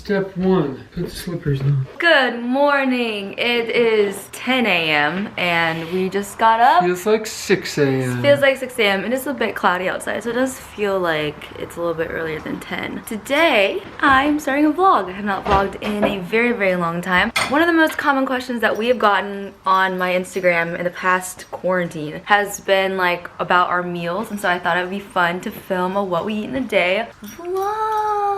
Step 1, put the slippers on. Good morning. It is 10 a.m. and we just got up. Feels like 6 a.m. Feels like 6 a.m. It is a bit cloudy outside, so it does feel like it's a little bit earlier than 10. Today, I'm starting a vlog. I have not vlogged in a very, very long time. One of the most common questions that we have gotten on my Instagram in the past quarantine has been like about our meals, and so I thought it would be fun to film a what we eat in a day vlog.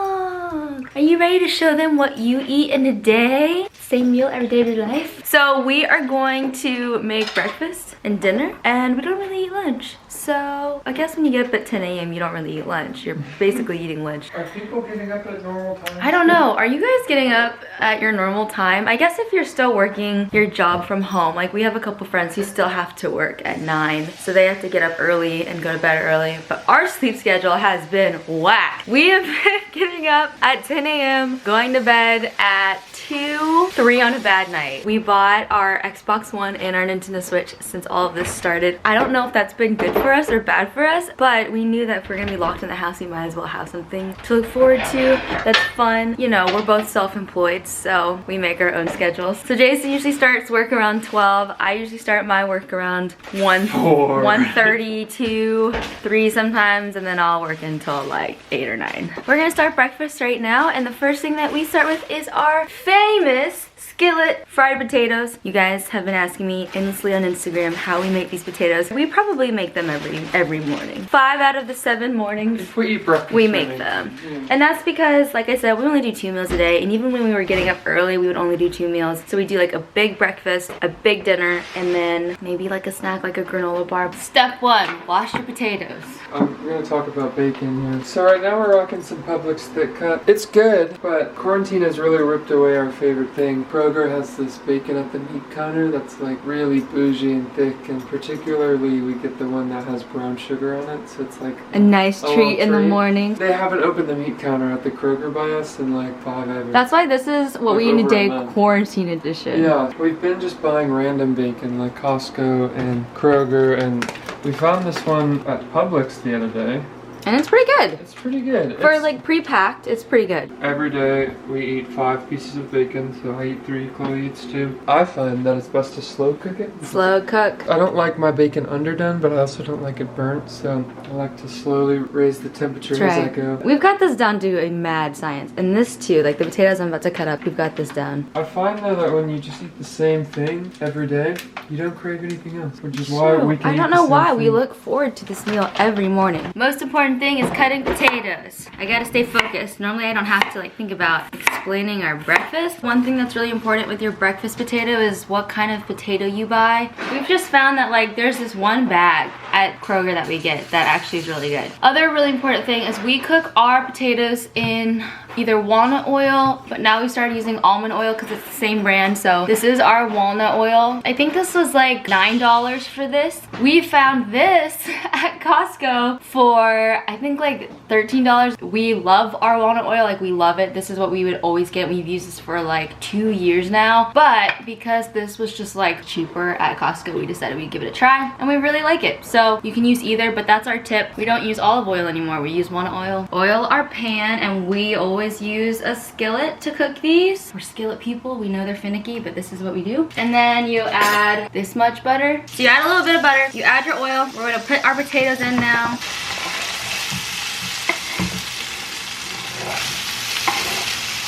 Are you ready to show them what you eat in a day? Same meal every day of your life. So we are going to make breakfast and dinner, and we don't really eat lunch. So I guess when you get up at 10 a.m. you don't really eat lunch. You're basically eating lunch. Are people getting up at normal time? I don't know. Are you guys getting up at your normal time? I guess if you're still working your job from home, like we have a couple friends who still have to work at 9, so they have to get up early and go to bed early. But our sleep schedule has been whack. We have been getting up at 10 a.m., going to bed at 2, 3 on a bad night. We bought our Xbox One and our Nintendo Switch since all of this started. I don't know if that's been good for us or bad for us, but we knew that if we're gonna be locked in the house, we might as well have something to look forward to that's fun. You know, we're both self-employed, so we make our own schedules. So Jason usually starts work around 12. I usually start my work around 1:30 to 3 sometimes, and then I'll work until like 8 or 9. We're gonna start breakfast right now, and the first thing that we start with is our famous Skillet fried potatoes. You guys have been asking me endlessly on Instagram how we make these potatoes. We probably make them every morning. 5 out of the 7 mornings if we eat breakfast, we make them. And that's because, like I said, we only do 2 meals a day, and even when we were getting up early, we would only do 2 meals. So we do like a big breakfast, a big dinner, and then maybe like a snack like a granola bar. Step 1, wash your potatoes. I'm gonna talk about bacon here. So right now we're rocking some Publix thick cut. It's good, but quarantine has really ripped away our favorite thing. Kroger has this bacon at the meat counter that's like really bougie and thick, and particularly we get the one that has brown sugar on it, so it's like a nice treat in the morning. They haven't opened the meat counter at the Kroger by us in like 5 ever. That's why this is what we eat in a day quarantine edition. Yeah, we've been just buying random bacon like Costco and Kroger, and we found this one at Publix the other day. And it's pretty good. It's pretty good. For like pre-packed, it's pretty good. Every day we eat 5 pieces of bacon, so I eat 3, Chloe eats 2. I find that it's best to slow cook it. Slow cook. I don't like my bacon underdone, but I also don't like it burnt, so I like to slowly raise the temperature as I go. We've got this down to a mad science. And this too, like the potatoes I'm about to cut up, we've got this down. I find though that when you just eat the same thing every day, you don't crave anything else, which is why we can I don't know why we look forward to this meal every morning. Most important thing is cutting potatoes. I gotta stay focused. Normally I don't have to like think about explaining our breakfast. One thing that's really important with your breakfast potato is what kind of potato you buy. We've just found that like there's this one bag at Kroger that we get that actually is really good. Other really important thing is we cook our potatoes in either walnut oil, but now we started using almond oil because it's the same brand. So this is our walnut oil. I think this was like $9 for this. We found this at Costco for I think like $13. We love our walnut oil, like we love it. This is what we would always get. We've used this for like 2 years now, but because this was just like cheaper at Costco, we decided we'd give it a try, and we really like it. So you can use either, but that's our tip. We don't use olive oil anymore. We use walnut oil. Oil our pan, and we always use a skillet to cook these. We're skillet people. We know they're finicky, but this is what we do. And then you add this much butter. So you add a little bit of butter. You add your oil. We're gonna put our potatoes in now.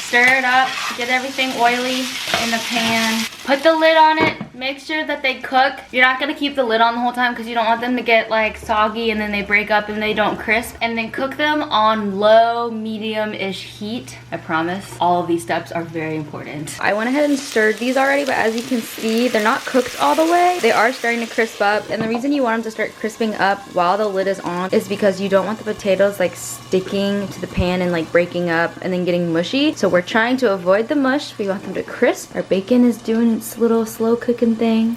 Stir it up, get everything oily in the pan. Put the lid on it, make sure that they cook. You're not gonna keep the lid on the whole time because you don't want them to get like soggy and then they break up and they don't crisp. And then cook them on low, medium-ish heat. I promise, all of these steps are very important. I went ahead and stirred these already, but as you can see, they're not cooked all the way. They are starting to crisp up. And the reason you want them to start crisping up while the lid is on is because you don't want the potatoes like sticking to the pan and like breaking up and then getting mushy. So we're trying to avoid the mush. We want them to crisp. Our bacon is doing its little slow cooking thing.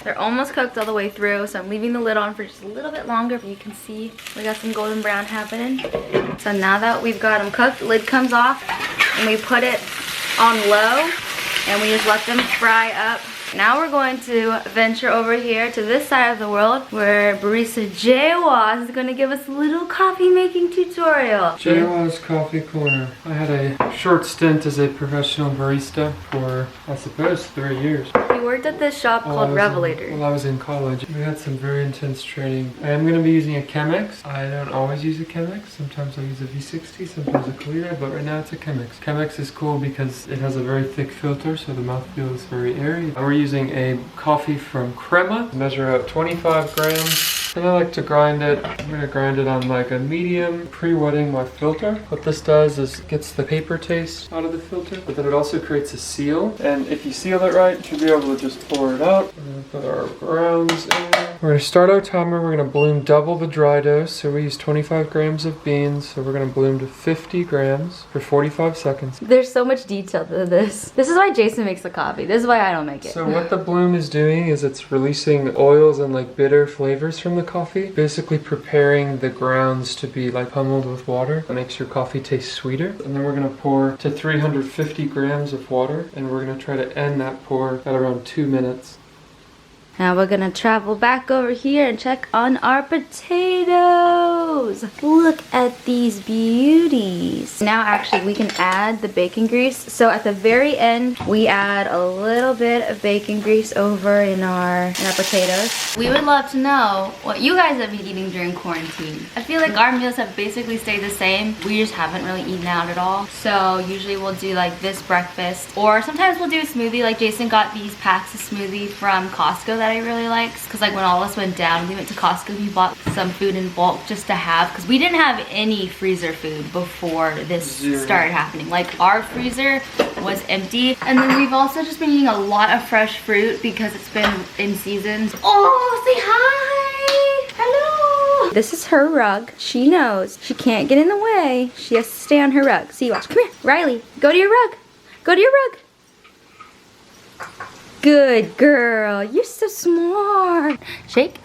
They're almost cooked all the way through, so I'm leaving the lid on for just a little bit longer, but you can see we got some golden brown happening. So now that we've got them cooked, the lid comes off and we put it on low and we just let them fry up Now we're going to venture over here to this side of the world where barista Jawa is going to give us a little coffee making tutorial. Jawa's Coffee Corner. I had a short stint as a professional barista for, I suppose, 3 years. We worked at this shop called Revelator. While I was in college. We had some very intense training. I am going to be using a Chemex. I don't always use a Chemex. Sometimes I use a V60, sometimes a Colita, but right now it's a Chemex. Chemex is cool because it has a very thick filter, so the mouthfeel is very airy. We're using a coffee from Crema. Measure out 25 grams. And I like to grind it. I'm going to grind it on like a medium, pre-wetting my filter. What this does is it gets the paper taste out of the filter, but then it also creates a seal. And if you seal it right, you should be able to just pour it out. We're going to put our grounds in. We're going to start our timer. We're going to bloom double the dry dose. So we use 25 grams of beans. So we're going to bloom to 50 grams for 45 seconds. There's so much detail to this. This is why Jason makes the coffee. This is why I don't make it. So what the bloom is doing is it's releasing oils and like bitter flavors from the coffee, basically preparing the grounds to be like pummeled with water. It makes your coffee taste sweeter. And then we're going to pour to 350 grams of water, and we're going to try to end that pour at around 2 minutes. Now we're gonna travel back over here and check on our potatoes. Look at these beauties. Now actually we can add the bacon grease. So at the very end, we add a little bit of bacon grease over in our potatoes. We would love to know what you guys have been eating during quarantine. I feel like our meals have basically stayed the same. We just haven't really eaten out at all. So usually we'll do like this breakfast, or sometimes we'll do a smoothie. Like Jason got these packs of smoothie from Costco that I really likes, because like when all of us went down, we went to Costco, we bought some food in bulk just to have, because we didn't have any freezer food before this started happening. Like our freezer was empty, and then we've also just been eating a lot of fresh fruit because it's been in season. Oh, say hi! Hello! This is her rug. She knows she can't get in the way. She has to stay on her rug. See, watch. Come here, Riley. Go to your rug. Go to your rug. Good girl. You're so smart. Shake.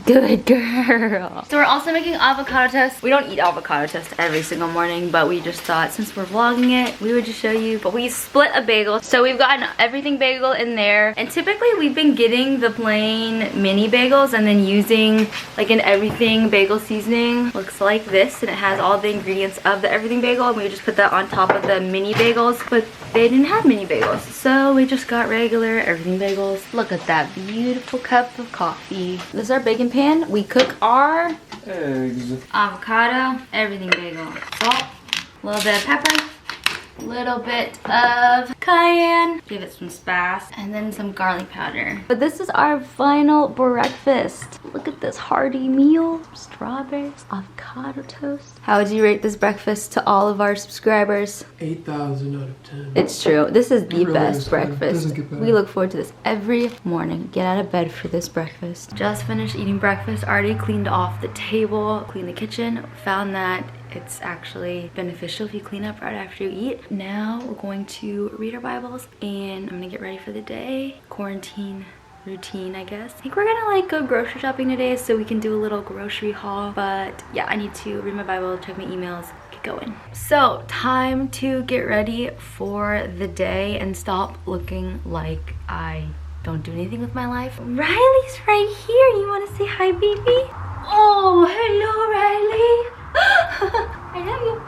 Good girl. So we're also making avocado toast. We don't eat avocado toast every single morning, but we just thought since we're vlogging it, we would just show you. But we split a bagel. So we've got an everything bagel in there. And typically we've been getting the plain mini bagels and then using like an everything bagel seasoning. Looks like this, and it has all the ingredients of the everything bagel, and we just put that on top of the mini bagels, but they didn't have mini bagels. So we just got regular everything bagels. Look at that beautiful cup of coffee. This is our bacon pan. We cook our eggs, avocado, everything bagel, salt, a little bit of pepper, a little bit of cayenne, give it some spice, and then some garlic powder. But this is our final breakfast. Look at this hearty meal. Strawberries, avocado toast. How would you rate this breakfast to all of our subscribers? 8,000 out of 10. It's true. This is the really best breakfast. Doesn't get better. We look forward to this every morning. Get out of bed for this breakfast. Just finished eating breakfast. Already cleaned off the table, cleaned the kitchen. Found that it's actually beneficial if you clean up right after you eat. Now we're going to read our Bibles, and I'm gonna get ready for the day. Quarantine routine, I guess. I think we're gonna like go grocery shopping today so we can do a little grocery haul. But yeah, I need to read my Bible, check my emails, get going. So time to get ready for the day and stop looking like I don't do anything with my life. Riley's right here. You want to say hi, baby? Oh, hello, Riley. I love you.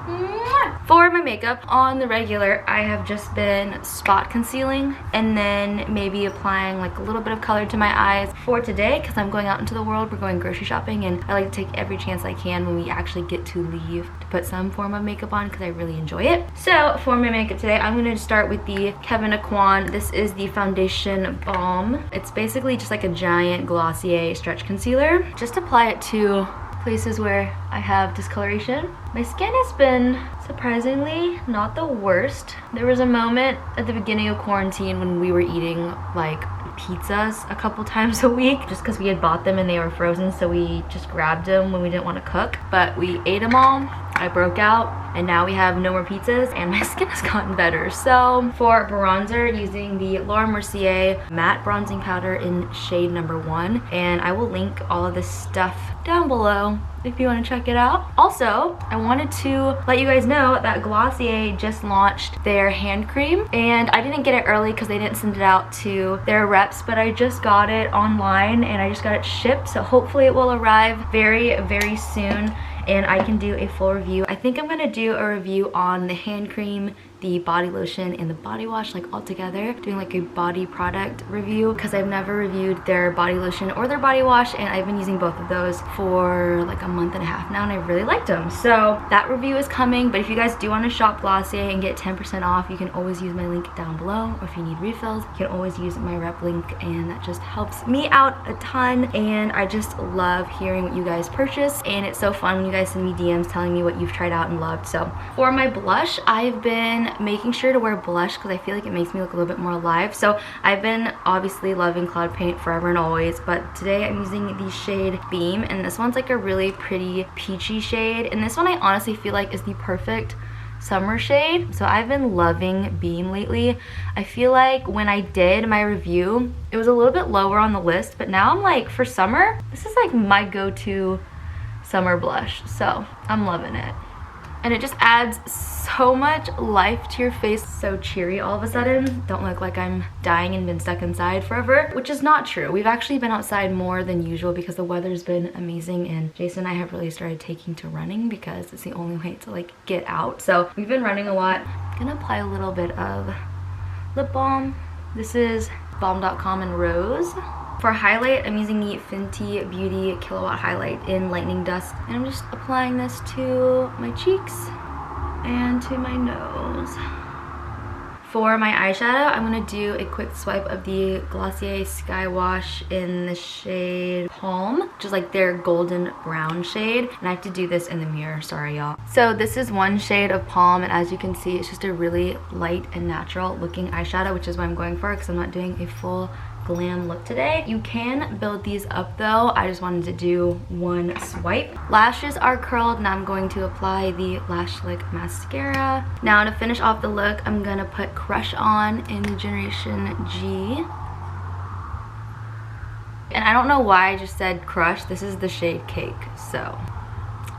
For my makeup, on the regular, I have just been spot concealing and then maybe applying like a little bit of color to my eyes. For today, because I'm going out into the world, we're going grocery shopping, and I like to take every chance I can when we actually get to leave to put some form of makeup on because I really enjoy it. So for my makeup today, I'm going to start with the Kevyn Aucoin. This is the Foundation Balm. It's basically just like a giant Glossier stretch concealer. Just apply it to places where I have discoloration. My skin has been surprisingly not the worst. There was a moment at the beginning of quarantine when we were eating like pizzas a couple times a week just because we had bought them and they were frozen, so we just grabbed them when we didn't want to cook, but we ate them all. I broke out and now we have no more pizzas and my skin has gotten better. So for bronzer, using the Laura Mercier matte bronzing powder in shade number 1, and I will link all of this stuff down below if you want to check it out. Also, I wanted to let you guys know that Glossier just launched their hand cream, and I didn't get it early because they didn't send it out to their reps, but I just got it online and I just got it shipped, so hopefully it will arrive very, very soon and I can do a full review. I think I'm gonna do a review on the hand cream, the body lotion, and the body wash, like all together, doing like a body product review, because I've never reviewed their body lotion or their body wash, and I've been using both of those for like a month and a half now, and I really liked them. So that review is coming, but if you guys do want to shop Glossier and get 10% off, you can always use my link down below, or if you need refills, you can always use my rep link, and that just helps me out a ton, and I just love hearing what you guys purchase, and it's so fun when you guys send me DMs telling me what you've tried out and loved. So for my blush, I've been making sure to wear blush because I feel like it makes me look a little bit more alive. So I've been obviously loving Cloud Paint forever and always, but today I'm using the shade Beam, and this one's like a really pretty peachy shade, and this one I honestly feel like is the perfect summer shade. So I've been loving Beam lately. I feel like when I did my review, it was a little bit lower on the list, but now I'm like, for summer, this is like my go-to summer blush, so I'm loving it. And it just adds so much life to your face. So cheery all of a sudden. Don't look like I'm dying and been stuck inside forever, which is not true. We've actually been outside more than usual because the weather's been amazing, and Jason and I have really started taking to running because it's the only way to like get out. So we've been running a lot. I'm gonna apply a little bit of lip balm. This is balm.com in Rose. For highlight, I'm using the Fenty Beauty Kilowatt Highlight in Lightning Dust, and I'm just applying this to my cheeks and to my nose. For my eyeshadow, I'm going to do a quick swipe of the Glossier Sky Wash in the shade Palm, which is like their golden brown shade, and I have to do this in the mirror, sorry y'all. So this is one shade of Palm, and as you can see, it's just a really light and natural looking eyeshadow, which is what I'm going for because I'm not doing a full glam look today. You can build these up though. I just wanted to do one swipe. Lashes are curled, and I'm going to apply the Lash Lick mascara. Now to finish off the look, I'm gonna put Crush on in the Generation G. And I don't know why I just said Crush. This is the shade Cake, so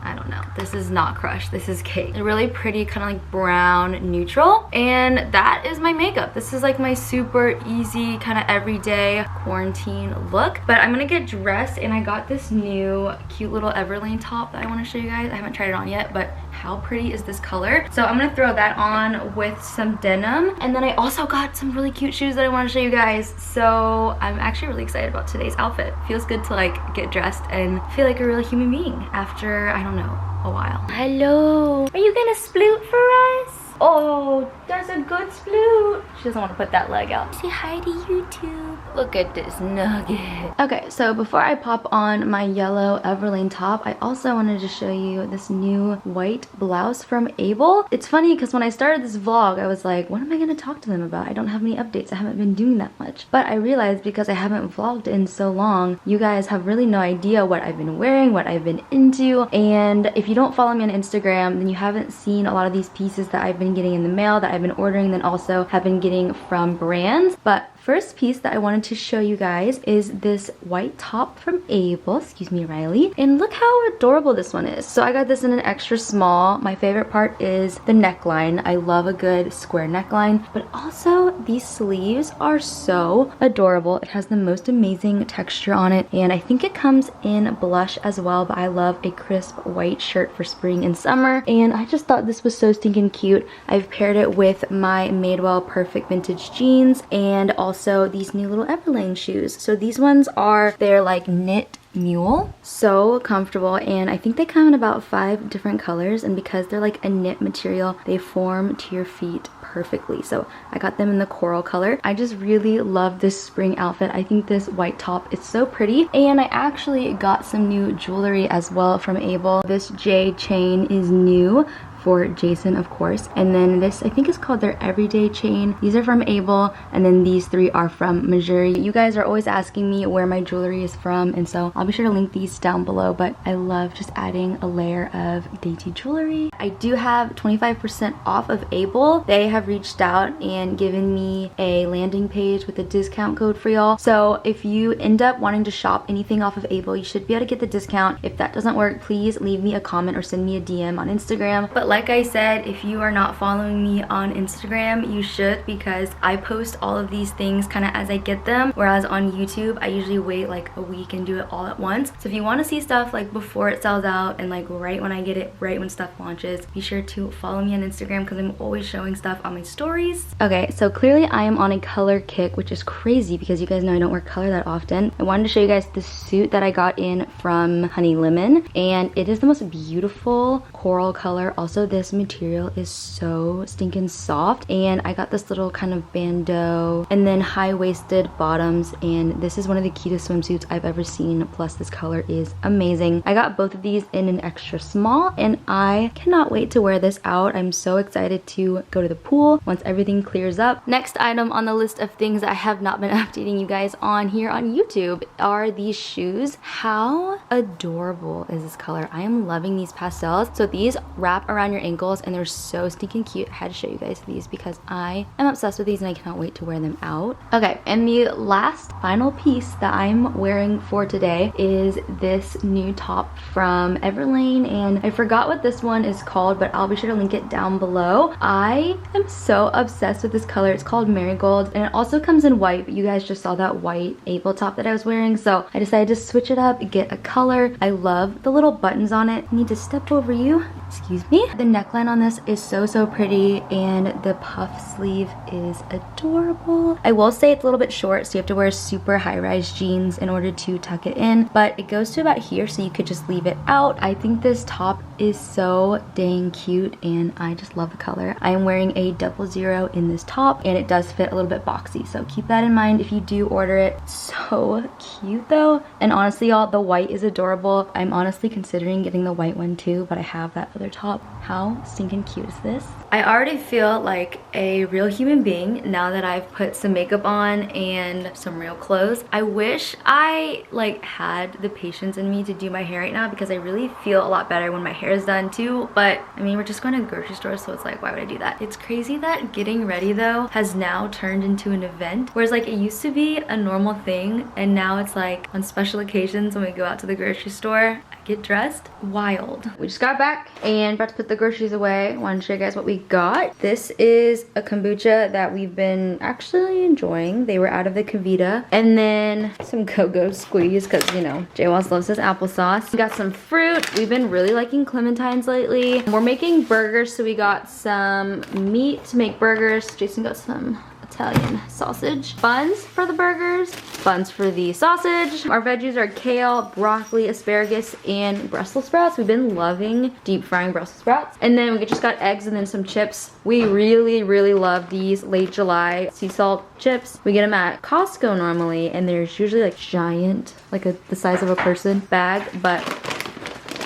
I don't know. This is not Crush, this is Cake. A really pretty kind of like brown neutral, and that is my makeup. This is like my super easy kind of everyday quarantine look. But I'm gonna get dressed, and I got this new cute little Everlane top that I want to show you guys. I haven't tried it on yet, but how pretty is this color? So I'm gonna throw that on with some denim, and then I also got some really cute shoes that I want to show you guys. So I'm actually really excited about today's outfit. Feels good to like get dressed and feel like a real human being after, I don't know, a while. Hello, are you gonna sploot for us? Oh, that's a good sploot. She doesn't want to put that leg out. Say hi to YouTube. Look at this nugget. Okay, so before I pop on my yellow Everlane top, I also wanted to show you this new white blouse from Able. It's funny because when I started this vlog, I was like, what am I going to talk to them about? I don't have any updates. I haven't been doing that much. But I realized because I haven't vlogged in so long, you guys have really no idea what I've been wearing, what I've been into. And if you don't follow me on Instagram, then you haven't seen a lot of these pieces that I've been getting in the mail, that I've been ordering, then also have been getting from brands. But first piece that I wanted to show you guys is this white top from Able. Excuse me, Riley. And look how adorable this one is. So I got this in an extra small. My favorite part is the neckline. I love a good square neckline, but also these sleeves are so adorable. It has the most amazing texture on it, and I think it comes in blush as well, but I love a crisp white shirt for spring and summer, and I just thought this was so stinking cute. I've paired it with my Madewell Perfect Vintage jeans, and also these new little Everlane shoes. So these ones are, they're like knit mule, so comfortable, and I think they come in about 5 different colors, and because they're like a knit material, they form to your feet perfectly. So I got them in the coral color. I just really love this spring outfit. I think this white top is so pretty, and I actually got some new jewelry as well from Able. This jade chain is new for Jason, of course. And then this, I think, is called their Everyday chain. These are from Able, and then these 3 are from Missouri. You guys are always asking me where my jewelry is from, and so I'll be sure to link these down below, but I love just adding a layer of dainty jewelry. I do have 25% off of Able. They have reached out and given me a landing page with a discount code for y'all. So if you end up wanting to shop anything off of Able, you should be able to get the discount. If that doesn't work, please leave me a comment or send me a DM on Instagram. But like I said, if you are not following me on Instagram, you should, because I post all of these things kind of as I get them, whereas on YouTube I usually wait like a week and do it all at once. So if you want to see stuff like before it sells out and like right when I get it, right when stuff launches, be sure to follow me on Instagram because I'm always showing stuff on my stories. Okay, so clearly I am on a color kick, which is crazy because you guys know I don't wear color that often. I wanted to show you guys the suit that I got in from Honey Lemon, and it is the most beautiful coral color. Also, this material is so stinking soft, and I got this little kind of bandeau and then high-waisted bottoms, and this is one of the cutest swimsuits I've ever seen. Plus this color is amazing. I got both of these in an extra small, and I cannot wait to wear this out. I'm so excited to go to the pool once everything clears up. Next item on the list of things I have not been updating you guys on here on YouTube are these shoes. How adorable is this color? I am loving these pastels. So these wrap around your ankles and they're so stinking cute. I had to show you guys these because I am obsessed with these and I cannot wait to wear them out. Okay, and the last final piece that I'm wearing for today is this new top from Everlane, and I forgot what this one is called, but I'll be sure to link it down below. I am so obsessed with this color. It's called Marigold, and it also comes in white, but you guys just saw that white Able top that I was wearing, so I decided to switch it up, get a color. I love the little buttons on it. I need to step over you. Excuse me. The neckline on this is so pretty, and the puff sleeve is adorable. I will say it's a little bit short, so you have to wear super high-rise jeans in order to tuck it in, but it goes to about here, so you could just leave it out. I think this top is so dang cute, and I just love the color. I am wearing a 00 in this top, and it does fit a little bit boxy, so keep that in mind if you do order it. So cute though, and honestly y'all, the white is adorable. I'm honestly considering getting the white one too, but I have that other top. How stinking cute is this? I already feel like a real human being now that I've put some makeup on and some real clothes. I wish I like had the patience in me to do my hair right now because I really feel a lot better when my hair is done too, but I mean, we're just going to the grocery store, so it's like, why would I do that? It's crazy that getting ready though has now turned into an event, whereas like it used to be a normal thing, and now it's like on special occasions when we go out to the grocery store, get dressed. Wild. We just got back and about to put the groceries away. Wanted to show you guys what we got. This is a kombucha that we've been actually enjoying. They were out of the Kavita. And then some Go-Go squeeze because, you know, J-Walls loves his applesauce. We got some fruit. We've been really liking clementines lately. We're making burgers, so we got some meat to make burgers. Jason got some Italian sausage. Buns for the burgers, buns for the sausage. Our veggies are kale, broccoli, asparagus, and Brussels sprouts. We've been loving deep frying Brussels sprouts. And then we just got eggs and then some chips. We really love these late July sea salt chips. We get them at Costco normally, and there's usually like giant, like the size of a person bag, but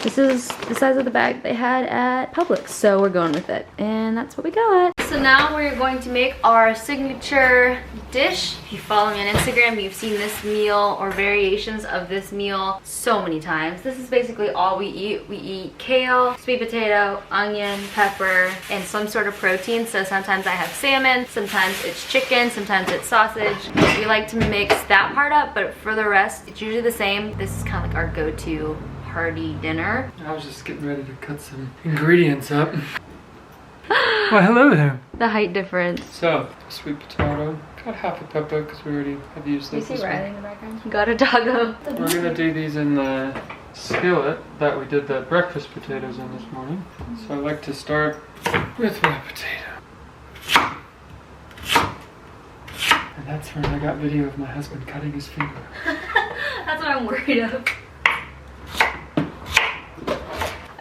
this is the size of the bag they had at Publix, so we're going with it. And that's what we got. So now we're going to make our signature dish. If you follow me on Instagram, you've seen this meal or variations of this meal so many times. This is basically all we eat. We eat kale, sweet potato, onion, pepper, and some sort of protein. So sometimes I have salmon, sometimes it's chicken, sometimes it's sausage. We like to mix that part up, but for the rest, it's usually the same. This is kind of like our go-to hearty dinner. I was just getting ready to cut some ingredients up. Well, hello there. The height difference. So, sweet potato. Got half a pepper because we already have used this. You see Riley in the background? You got a doggo. We're gonna do these in the skillet that we did the breakfast potatoes in this morning. So I like to start with my potato. And that's when I got video of my husband cutting his finger. That's what I'm worried of.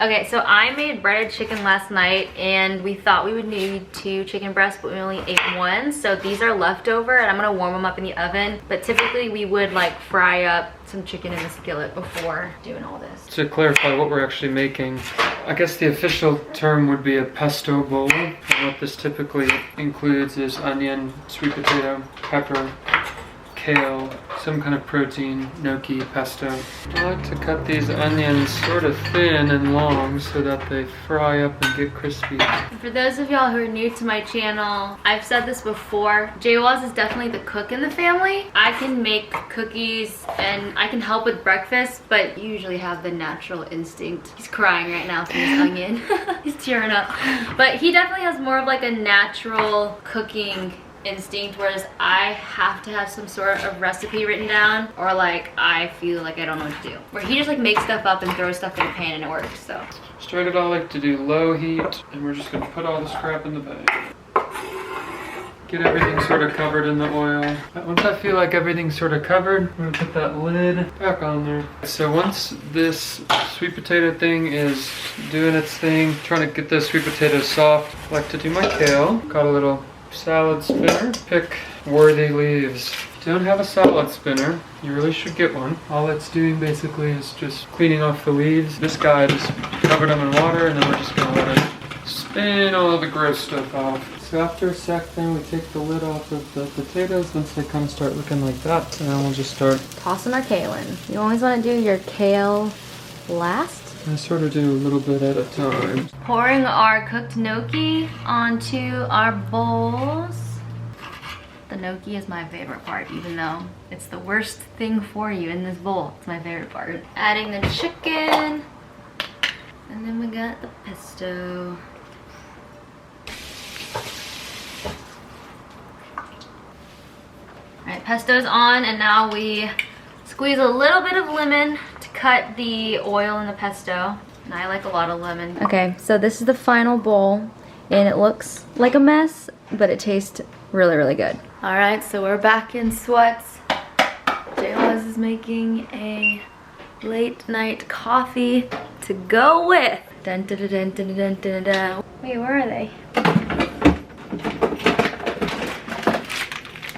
Okay, so I made breaded chicken last night and we thought we would need 2 chicken breasts, but we only ate 1. So these are leftover and I'm gonna warm them up in the oven. But typically we would like fry up some chicken in the skillet before doing all this. To clarify what we're actually making, I guess the official term would be a pesto bowl. And what this typically includes is onion, sweet potato, pepper, kale, some kind of protein, gnocchi, pesto. I like to cut these onions sort of thin and long so that they fry up and get crispy. For those of y'all who are new to my channel, I've said this before, Jay-Waz is definitely the cook in the family. I can make cookies and I can help with breakfast, but you usually have the natural instinct. He's crying right now from his onion. He's tearing up. But he definitely has more of like a natural cooking instinct, whereas I have to have some sort of recipe written down, or like I feel like I don't know what to do. Where he just like makes stuff up and throws stuff in a pan and it works. So Started I like to do low heat, and we're just gonna put all this crap in the bag. Get everything sort of covered in the oil. Once I feel like everything's sort of covered, I'm gonna put that lid back on there. So once this sweet potato thing is doing its thing, trying to get those sweet potatoes soft, I like to do my kale. Got a little salad spinner. Pick worthy leaves. If you don't have a salad spinner, you really should get one. All it's doing basically is just cleaning off the leaves. This guy just covered them in water, and then we're just gonna let it spin all of the gross stuff off. So after a sec then we take the lid off of the potatoes once they kind of start looking like that, and then we'll just start tossing our kale in. You always want to do your kale last. I sort of do a little bit at a time. Pouring our cooked gnocchi onto our bowls. The gnocchi is my favorite part, even though it's the worst thing for you in this bowl. It's my favorite part. Adding the chicken. And then we got the pesto. Alright, pesto's on, and now we squeeze a little bit of lemon to cut the oil in the pesto. And I like a lot of lemon. Okay, so this is the final bowl, and it looks like a mess, but it tastes really, really good. Alright, so we're back in sweats. Jay-Waz is making a late night coffee to go with. Dun, dun, dun, dun, dun, dun, dun. Wait, where are they?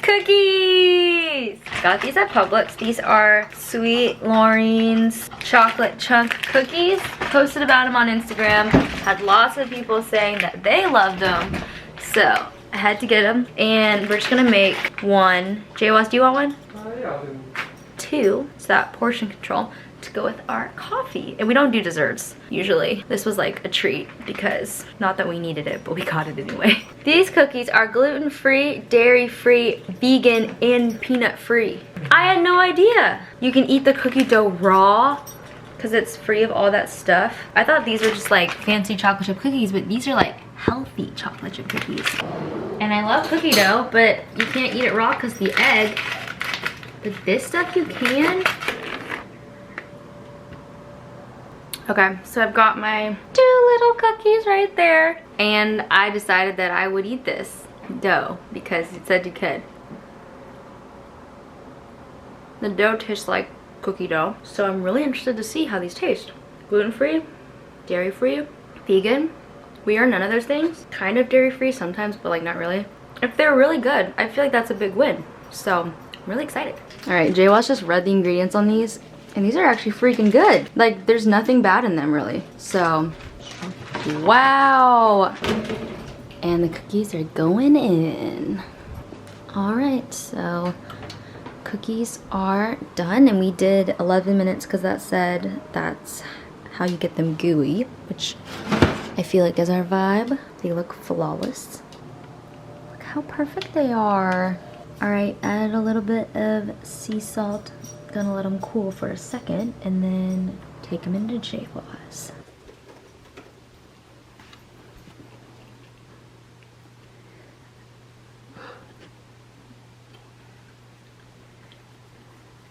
Cookies! Got these at Publix. These are Sweet Laureen's chocolate chunk cookies. Posted about them on Instagram. Had lots of people saying that they loved them. So I had to get them, and we're just gonna make one. Jay-Waz, do you want one? Yeah, I'll do 2, so that portion control to go with our coffee. And we don't do desserts usually. This was like a treat because not that we needed it, but we got it anyway. These cookies are gluten-free, dairy-free, vegan, and peanut-free. I had no idea. You can eat the cookie dough raw because it's free of all that stuff. I thought these were just like fancy chocolate chip cookies, but these are like healthy chocolate chip cookies. And I love cookie dough, but you can't eat it raw because the egg. But this stuff you can. Okay, so I've got my 2 little cookies right there. And I decided that I would eat this dough because it said you could. The dough tastes like cookie dough. So I'm really interested to see how these taste. Gluten-free, dairy-free, vegan. We are none of those things. Kind of dairy-free sometimes, but like not really. If they're really good, I feel like that's a big win. So I'm really excited. All right, Jay-Waz just read the ingredients on these, and these are actually freaking good. Like, there's nothing bad in them, really. So, wow. And the cookies are going in. All right, so cookies are done, and we did 11 minutes because that said that's how you get them gooey, which I feel like is our vibe. They look flawless. Look how perfect they are. All right, add a little bit of sea salt. Gonna let them cool for a second and then take them into Jay-Waz.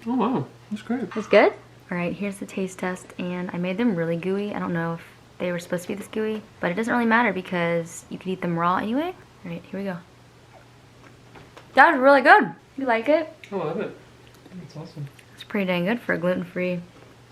Oh wow, that's great. That's good? All right, here's the taste test, and I made them really gooey. I don't know if they were supposed to be this gooey, but it doesn't really matter because you could eat them raw anyway. All right, here we go. That was really good. You like it? I love it. It's awesome. It's pretty dang good for a gluten-free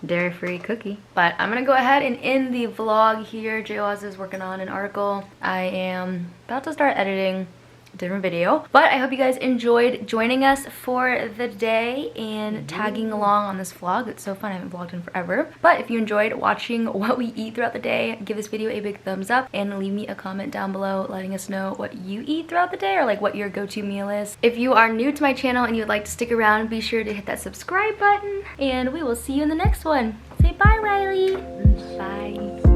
dairy-free cookie. But I'm gonna go ahead and end the vlog here. J. Oz is working on an article. I am about to start editing a different video. But I hope you guys enjoyed joining us for the day and tagging along on this vlog. It's so fun. I haven't vlogged in forever. But if you enjoyed watching what we eat throughout the day, give this video a big thumbs up and leave me a comment down below letting us know what you eat throughout the day or like what your go-to meal is. If you are new to my channel and you would like to stick around, be sure to hit that subscribe button and we will see you in the next one. Say bye, Riley. Bye.